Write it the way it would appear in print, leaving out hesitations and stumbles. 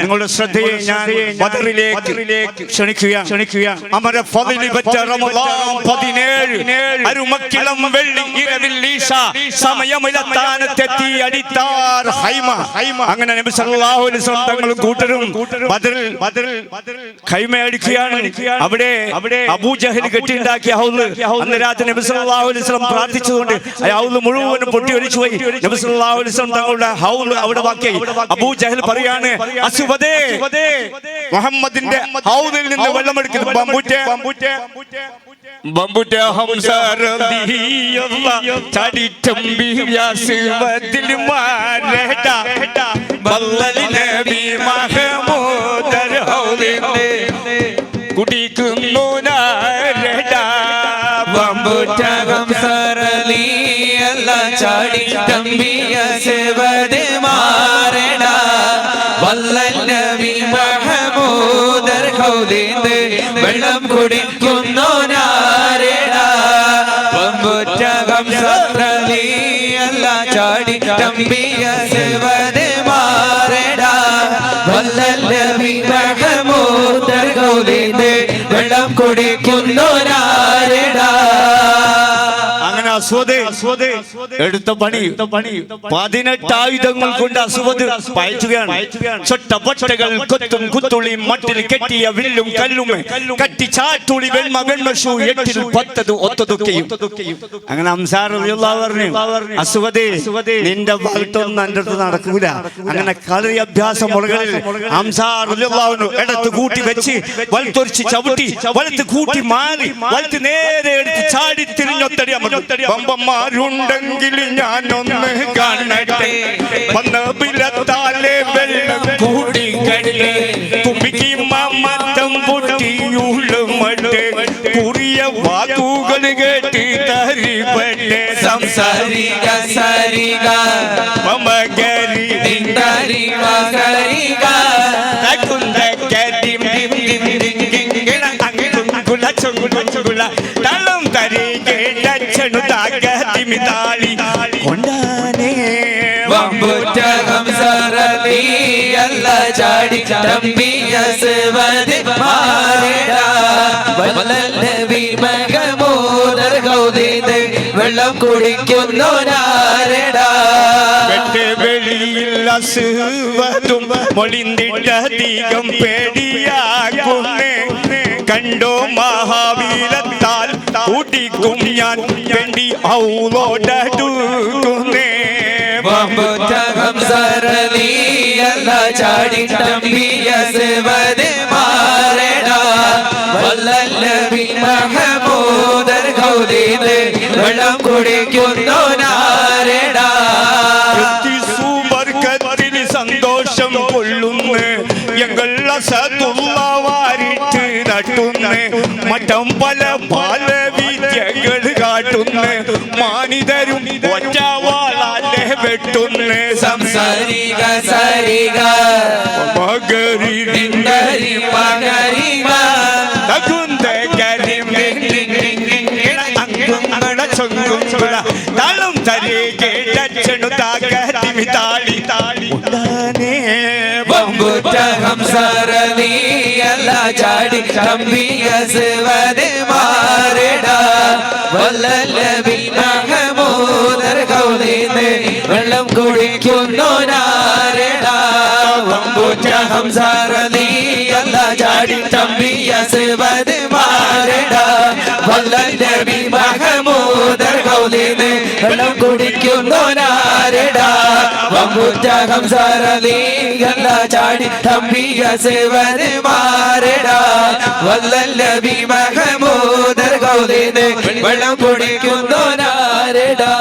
നിങ്ങളുടെ ശ്രദ്ധയെ ഞാൻ ബദറിലേക്ക് ക്ഷണിക്കുക. അമര ഫളിൽ വെച്ച റമളാൻ 17 അരുമക്കിളം വെള്ളി ഇരവിൽ ഈശ സമയമിലത്താനത്തെത്തി അടിത്താർ ഹൈമ. അങ്ങനെ നബി സല്ലല്ലാഹു അലൈഹി വസല്ലം തങ്ങളും കൂട്ടരും ബദറിൽ ഹൈമ അടിക്കുകയാണ്. അവിടെ അബൂജഹൽ കെട്ടിയുണ്ടാക്കിയ ഹൗദ് അന്ന് രാത്രി നബി സല്ലല്ലാഹു അലൈഹി വസല്ലം പ്രാർത്ഥിച്ചതുകൊണ്ട് ആ ഹൗദ് മുഴുവനും പൊട്ടി ഒലിച്ചു പോയി. നബി സല്ലല്ലാഹു അലൈഹി വസല്ലം തങ്ങളുടെ ഹൗദ് അവിടെ ബാക്കി. അബൂജഹൽ പറയാണ്, അസ്വദേ മുഹമ്മദിന്റെ ഹൗദിൽ നിന്ന് വെള്ളമെടുക്കുന്നു. ബമ്പുറ്റ ഹംസ റളിയല്ലാഹു ചടിച്ചംബിയാസിവദിൽ മാരട ബല്ലൽ നബി മഹമൂദർ ഹൗദിന്റെ കുടിക്കുന്നു നാരട. ബമ്പുറ്റ ഹംസ റളിയല്ലാഹു ചടിച്ചംബിയാസിവദിൽ മാരട ബല്ലൽ നബി മഹമൂദർ ഹൗദിന്റെ വെള്ളം കുടിക്കുന്നു നാരടാ. ബമ്പുറ്റ ഹംസ റളിയല്ലാഹു ചടിച്ചംബിയാസിവദിൽ മാരടാ ബല്ലൽ നബി മഹമൂദർ ഹൗദിന്റെ വെള്ളം കുടിക്കുന്നു നാരടാ. അങ്ങനെ അസ്വദ് എടുത്ത പണി 18 ആയുധങ്ങൾ കൊണ്ട് അസ്വദ് പയറ്റുകയാണ്. ചൊട്ടപൊട്ടകൾ കൊത്തും കുത്തുളി മട്ടിൽ കെട്ടിയ വില്ലും കല്ലും കട്ടി ചാട്ടുളി വെണ്മ വെണ്മഷു എട്ടിൽ 10 ഒത്തതൊക്കെയും. അങ്ങനെ അംസാർ റളിയല്ലാഹു പറഞ്ഞു, അസ്വദേ നിന്റെ ഭാഗത്തൊന്നും എൻ്റെ അടുത്ത് നടക്കൂല. അങ്ങനെ കളി അഭ്യാസ മുറകളിൽ അംസാർ റളിയല്ലാഹു അൻഹു എടുത്ത് കൂട്ടി വെച്ച് വലത്തൊരിച്ച് ചവിട്ടി വലത്ത് കൂട്ടി മാറി വലത്ത് നേരെ എടുത്ത് ചാടി തിരിഞ്ഞൊത്തടി അമർന്നു. ബമ്പന്മാരുണ്ടെങ്കിൽ ഞാനൊന്ന് കാണട്ടെ, വന്നബിലത്താലെ വെള്ളം കൂടി കണ്ടേ, തുമ്പിക്ക് മമത്തം പൊട്ടിയുള്ളുമട്ടെ, കുറിയ വാക്കുകൾ കേട്ട് തരിപട്ടെ. സംസാരിക സരിക മമഗരി ദിന്ദരി മകരിക തകുന്തകരി ദിംദിംദിംദിംഗിള അങ്കുല ചുങ്കുല തളം തരികെ ദക്ഷണു താകതിമിതാളി കൊണ്ടാനേ. ബമ്പുറ്റ ഹംസ റളിയല്ലാഹു ചടിച്ചംബിയാസിവദിൽ മാരട ബല്ലൽ നബി മഹമൂദർ ഹൗദിന്റെ വെള്ളം കുടിക്കുന്നു നാരടാ. വെളിയിൽ അസ്വദും മൊളിന്തിട്ടധികം പേടിയാകുന്നേ, കണ്ടോ മഹാവീരത്താൽ കുടിക്കും ഞാൻ വേണ്ടി ഔലോടടുക്കുന്നേ. ബമ്പുറ്റ ഹംസ റളിയല്ലാഹു ചടിച്ചംബിയാസിവദിൽ മാരട ബല്ലൽ നബി മഹമൂദർ ഹൗദിന്റെ വെള്ളം കുടിക്കുന്നു നാരടാ. സുബർക്കത്തിൽ സന്തോഷം കൊള്ളുന്നേ, എങ്ങൾ അസദുള്ള വാരിട്ട് നട്ടുന്നേ, മറ്റം പല പല വിദ്യകൾ കാട്ടുന്നേ, മാനിതരും ഒറ്റവാളാലെ വെട്ടുന്നേ. സംസാരിക സരിക മകരി ദിന്ദരി മകരിക തകുന്തകരി അങ്കുല ചൊങ്കുല തളം തരികെ ദക്ഷണു താകതിമിതാളി കൊണ്ടാനേ. ബമ്പുറ്റ ഹംസ റളിയല്ലാഹു ചടിച്ചംബിയാസിവദിൽ മാരട ബല്ലൽ നബി മഹമൂദർ ഹൗദിന്റെ വെള്ളം കുടിക്കുന്നു നാരടാ. ബമ്പുറ്റ ഹംസ റളിയല്ലാഹു ചടിച്ചംബിയാസിവദിൽ മാരട ബല്ലൽ നബി മഹമൂദർ ഹൗദിന്റെ വെള്ളം കുടിക്കുന്നു നാരടാ. ബമ്പുറ്റ ഹംസ റളിയല്ലാഹു ചടിച്ചംബിയാസിവദിൽ മാരട ബല്ലൽ നബി മഹമൂദർ ഹൗദിന്റെ വെള്ളം കുടിക്കുന്നു നാരടാ.